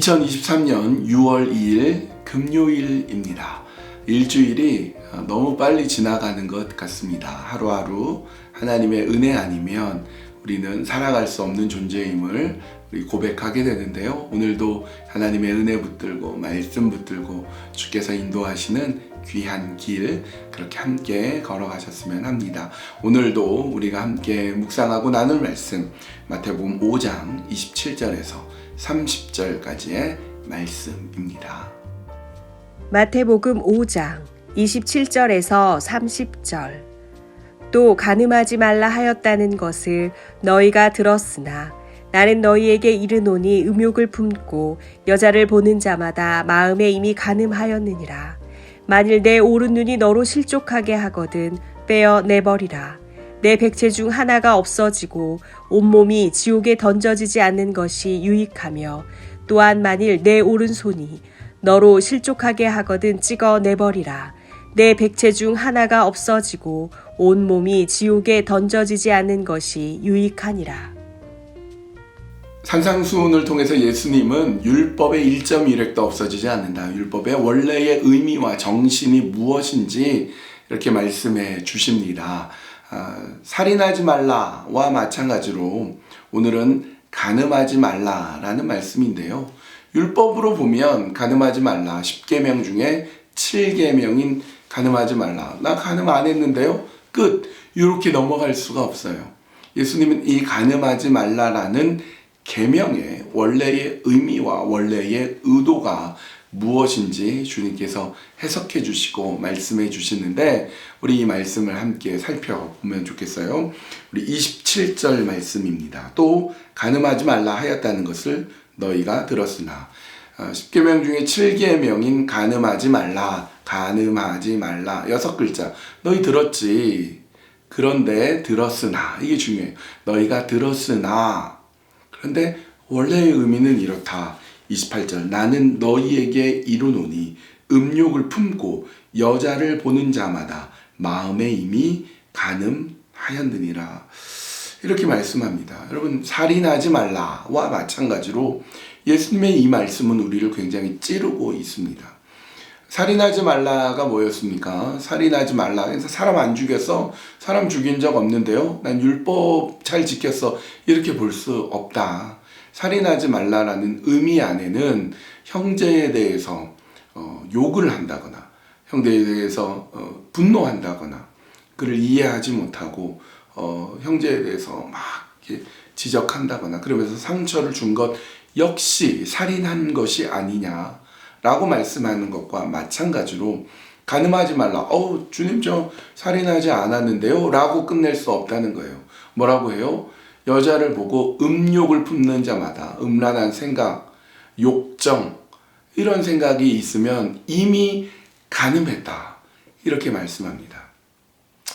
2023년 6월 2일 금요일입니다. 일주일이 너무 빨리 지나가는 것 같습니다. 하루하루 하나님의 은혜 아니면 우리는 살아갈 수 없는 존재임을 우리 고백하게 되는데요. 오늘도 하나님의 은혜 붙들고 말씀 붙들고 주께서 인도하시는 귀한 길 그렇게 함께 걸어가셨으면 합니다. 오늘도 우리가 함께 묵상하고 나눌 말씀 마태복음 5장 27절에서 30절까지의 말씀입니다. 마태복음 5장 27절에서 30절. 또 간음하지 말라 하였다는 것을 너희가 들었으나 나는 너희에게 이르노니 음욕을 품고 여자를 보는 자마다 마음에 이미 간음하였느니라. 만일 내 오른 눈이 너로 실족하게 하거든 빼어 내버리라. 내 백체 중 하나가 없어지고 온몸이 지옥에 던져지지 않는 것이 유익하며 또한 만일 내 오른손이 너로 실족하게 하거든 찍어 내버리라. 내 백체 중 하나가 없어지고 온몸이 지옥에 던져지지 않는 것이 유익하니라. 산상수훈을 통해서 예수님은 율법의 1.1획도 없어지지 않는다. 율법의 원래의 의미와 정신이 무엇인지 이렇게 말씀해 주십니다. 살인하지 말라와 마찬가지로 오늘은 간음하지 말라라는 말씀인데요. 율법으로 보면 간음하지 말라 10계명 중에 7계명인 간음하지 말라. 나 간음 안 했는데요. 끝. 이렇게 넘어갈 수가 없어요. 예수님은 이 간음하지 말라라는 계명의 원래의 의미와 원래의 의도가 무엇인지 주님께서 해석해 주시고 말씀해 주시는데 우리 이 말씀을 함께 살펴보면 좋겠어요. 우리 27절 말씀입니다. 또 간음하지 말라 하였다는 것을 너희가 들었으나 10계명 중에 7계명인 간음하지 말라 6글자 너희 들었지. 그런데 들었으나 이게 중요해요. 너희가 들었으나 그런데 원래의 의미는 이렇다. 28절 나는 너희에게 이르노니 음욕을 품고 여자를 보는 자마다 마음에 이미 간음하였느니라. 이렇게 말씀합니다. 여러분 살인하지 말라와 마찬가지로 예수님의 이 말씀은 우리를 굉장히 찌르고 있습니다. 살인하지 말라가 뭐였습니까? 살인하지 말라. 그래서 사람 안 죽였어? 사람 죽인 적 없는데요? 난 율법 잘 지켰어. 이렇게 볼 수 없다. 살인하지 말라라는 의미 안에는 형제에 대해서 욕을 한다거나 형제에 대해서 분노한다거나 그를 이해하지 못하고 형제에 대해서 막 이렇게 지적한다거나 그러면서 상처를 준 것 역시 살인한 것이 아니냐라고 말씀하는 것과 마찬가지로 간음하지 말라. 주님 저 살인하지 않았는데요 라고 끝낼 수 없다는 거예요. 뭐라고 해요? 여자를 보고 음욕을 품는 자마다 음란한 생각, 욕정 이런 생각이 있으면 이미 간음했다. 이렇게 말씀합니다.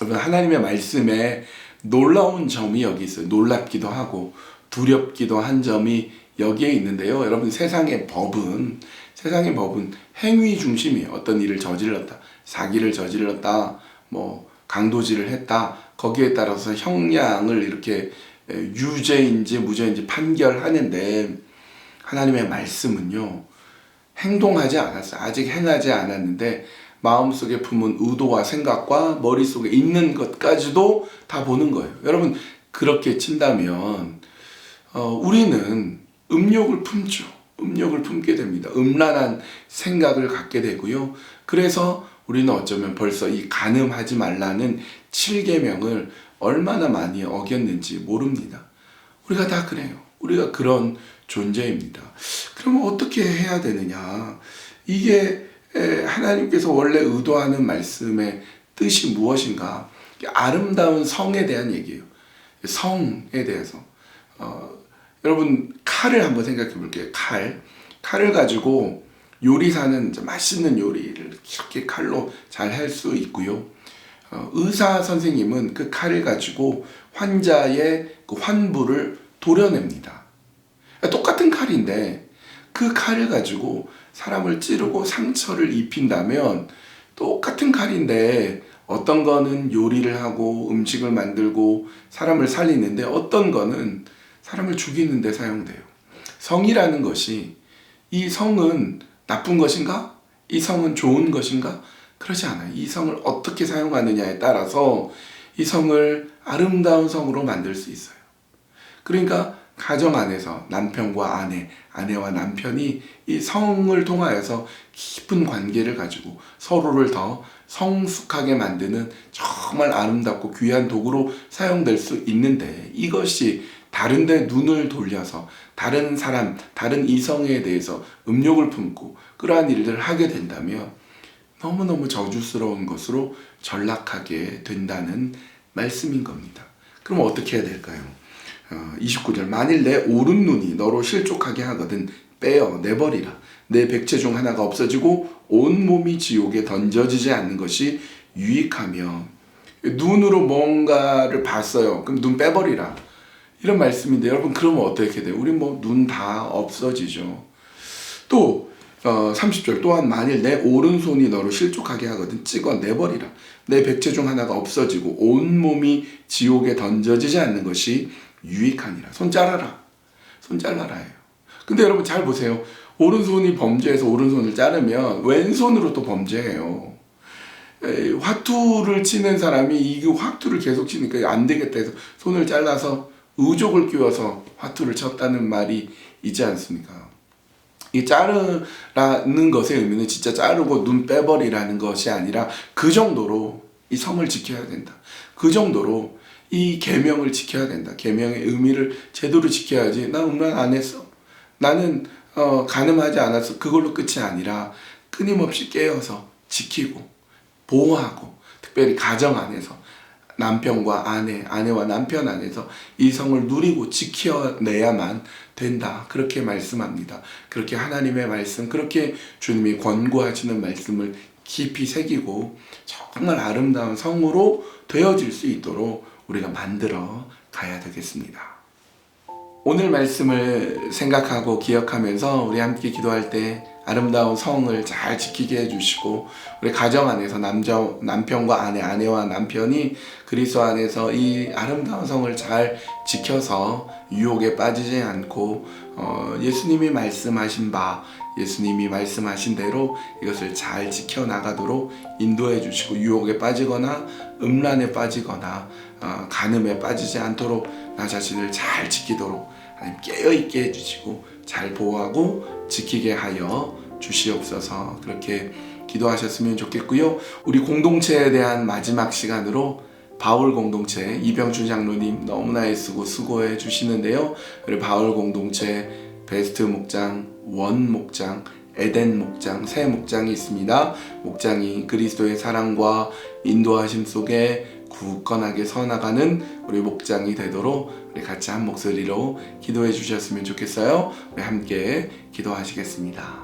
여러분 하나님의 말씀에 놀라운 점이 여기 있어요. 놀랍기도 하고 두렵기도 한 점이 여기에 있는데요. 여러분 세상의 법은 행위 중심이에요. 어떤 일을 저질렀다. 사기를 저질렀다. 강도질을 했다. 거기에 따라서 형량을 이렇게 유죄인지 무죄인지 판결하는데 하나님의 말씀은요. 행동하지 않았어요. 아직 행하지 않았는데 마음속에 품은 의도와 생각과 머릿속에 있는 것까지도 다 보는 거예요. 여러분 그렇게 친다면 우리는 음욕을 품죠. 음욕을 품게 됩니다. 음란한 생각을 갖게 되고요. 그래서 우리는 어쩌면 벌써 이 간음하지 말라는 7계명을 얼마나 많이 어겼는지 모릅니다. 우리가 다 그래요. 우리가 그런 존재입니다. 그러면 어떻게 해야 되느냐? 이게 하나님께서 원래 의도하는 말씀의 뜻이 무엇인가? 아름다운 성에 대한 얘기예요. 성에 대해서. 여러분 칼을 한번 생각해 볼게요. 칼을 가지고 요리사는 맛있는 요리를 이렇게 칼로 잘 할 수 있고요. 의사 선생님은 그 칼을 가지고 환자의 그 환부를 도려냅니다. 똑같은 칼인데 그 칼을 가지고 사람을 찌르고 상처를 입힌다면 똑같은 칼인데 어떤 거는 요리를 하고 음식을 만들고 사람을 살리는데 어떤 거는 사람을 죽이는 데 사용돼요. 성이라는 것이 이 성은 나쁜 것인가? 이 성은 좋은 것인가? 그러지 않아요. 이 성을 어떻게 사용하느냐에 따라서 이 성을 아름다운 성으로 만들 수 있어요. 그러니까 가정 안에서 남편과 아내, 아내와 남편이 이 성을 통하여서 깊은 관계를 가지고 서로를 더 성숙하게 만드는 정말 아름답고 귀한 도구로 사용될 수 있는데, 이것이 다른 데 눈을 돌려서 다른 사람, 다른 이성에 대해서 음욕을 품고 그러한 일들을 하게 된다면 너무너무 저주스러운 것으로 전락하게 된다는 말씀인 겁니다. 그럼 어떻게 해야 될까요? 29절, 만일 내 오른 눈이 너로 실족하게 하거든 빼어 내버리라. 내 백체 중 하나가 없어지고 온 몸이 지옥에 던져지지 않는 것이 유익하며. 눈으로 뭔가를 봤어요. 그럼 눈 빼버리라, 이런 말씀인데, 여러분 그러면 어떻게 돼요? 우리 뭐 눈 다 없어지죠. 또 30절, 또한 만일 내 오른손이 너로 실족하게 하거든 찍어 내버리라. 내 백체 중 하나가 없어지고 온 몸이 지옥에 던져지지 않는 것이 유익하니라. 손 잘라라. 손 잘라라예요. 근데 여러분 잘 보세요. 오른손이 범죄해서 오른손을 자르면 왼손으로 또 범죄해요. 화투를 치는 사람이 이 화투를 계속 치니까 안 되겠다 해서 손을 잘라서 의족을 끼워서 화투를 쳤다는 말이 있지 않습니까? 이 자르라는 것의 의미는 진짜 자르고 눈 빼버리라는 것이 아니라 그 정도로 이 성을 지켜야 된다. 그 정도로 이 계명을 지켜야 된다. 계명의 의미를 제대로 지켜야지. 나 음란 안 했어. 나는 간음하지 않았어. 그걸로 끝이 아니라 끊임없이 깨어서 지키고 보호하고, 특별히 가정 안에서 남편과 아내, 아내와 남편 안에서 이 성을 누리고 지켜내야만 된다. 그렇게 말씀합니다. 그렇게 하나님의 말씀, 그렇게 주님이 권고하시는 말씀을 깊이 새기고 정말 아름다운 성으로 되어질 수 있도록 우리가 만들어 가야 되겠습니다. 오늘 말씀을 생각하고 기억하면서 우리 함께 기도할 때 아름다운 성을 잘 지키게 해주시고, 우리 가정 안에서 남편과 아내, 아내와 남편이 그리스도 안에서 이 아름다운 성을 잘 지켜서 유혹에 빠지지 않고 예수님이 말씀하신 바, 예수님이 말씀하신 대로 이것을 잘 지켜나가도록 인도해 주시고, 유혹에 빠지거나 음란에 빠지거나 간음에 빠지지 않도록 나 자신을 잘 지키도록 하나님 깨어있게 해주시고 잘 보호하고 지키게 하여 주시옵소서. 그렇게 기도하셨으면 좋겠고요. 우리 공동체에 대한 마지막 시간으로 바울 공동체 이병준 장로님 너무나 애쓰고 수고해 주시는데요. 우리 바울 공동체 베스트 목장, 원 목장, 에덴 목장, 세 목장이 있습니다. 목장이 그리스도의 사랑과 인도하심 속에 굳건하게 서나가는 우리 목장이 되도록 우리 같이 한 목소리로 기도해 주셨으면 좋겠어요. 우리 함께 기도하시겠습니다.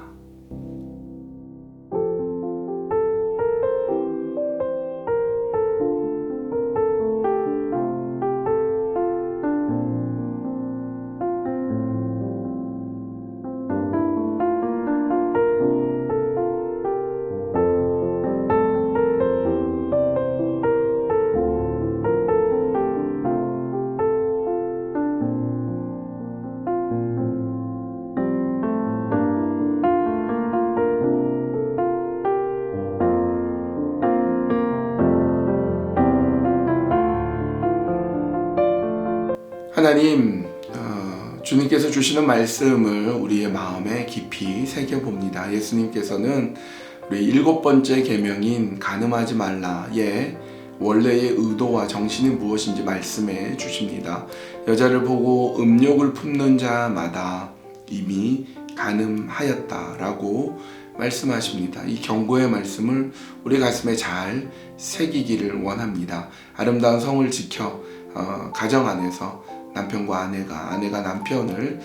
하나님, 주님께서 주시는 말씀을 우리의 마음에 깊이 새겨봅니다. 예수님께서는 우리 7번째 계명인 간음하지 말라의 원래의 의도와 정신이 무엇인지 말씀해 주십니다. 여자를 보고 음욕을 품는 자마다 이미 간음하였다라고 말씀하십니다. 이 경고의 말씀을 우리 가슴에 잘 새기기를 원합니다. 아름다운 성을 지켜 가정 안에서 남편과 아내가 남편을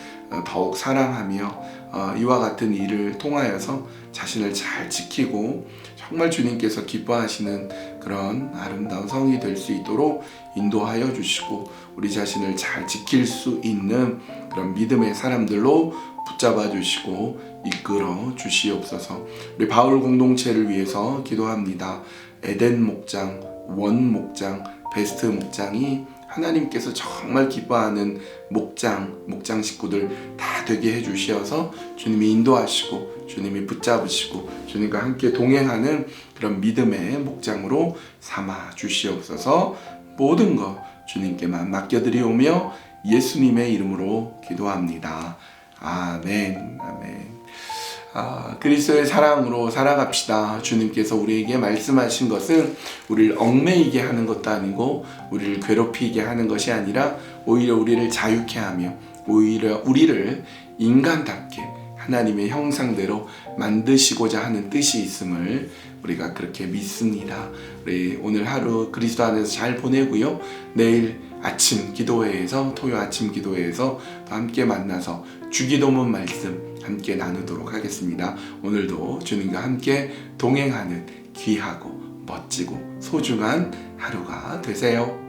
더욱 사랑하며 이와 같은 일을 통하여서 자신을 잘 지키고 정말 주님께서 기뻐하시는 그런 아름다운 성이 될 수 있도록 인도하여 주시고, 우리 자신을 잘 지킬 수 있는 그런 믿음의 사람들로 붙잡아 주시고 이끌어 주시옵소서. 우리 바울 공동체를 위해서 기도합니다. 에덴 목장, 원 목장, 베스트 목장이 하나님께서 정말 기뻐하는 목장 식구들 다 되게 해주시어서 주님이 인도하시고 주님이 붙잡으시고 주님과 함께 동행하는 그런 믿음의 목장으로 삼아 주시옵소서. 모든 것 주님께만 맡겨드리오며 예수님의 이름으로 기도합니다. 아멘. 아멘. 그리스도의 사랑으로 살아갑시다. 주님께서 우리에게 말씀하신 것은 우리를 얽매이게 하는 것도 아니고 우리를 괴롭히게 하는 것이 아니라 오히려 우리를 자유케 하며 오히려 우리를 인간답게 하나님의 형상대로 만드시고자 하는 뜻이 있음을 우리가 그렇게 믿습니다. 우리 오늘 하루 그리스도 안에서 잘 보내고요. 내일 아침 기도회에서 토요 아침 기도회에서 또 함께 만나서 주기도문 말씀 함께 나누도록 하겠습니다. 오늘도 주님과 함께 동행하는 귀하고 멋지고 소중한 하루가 되세요.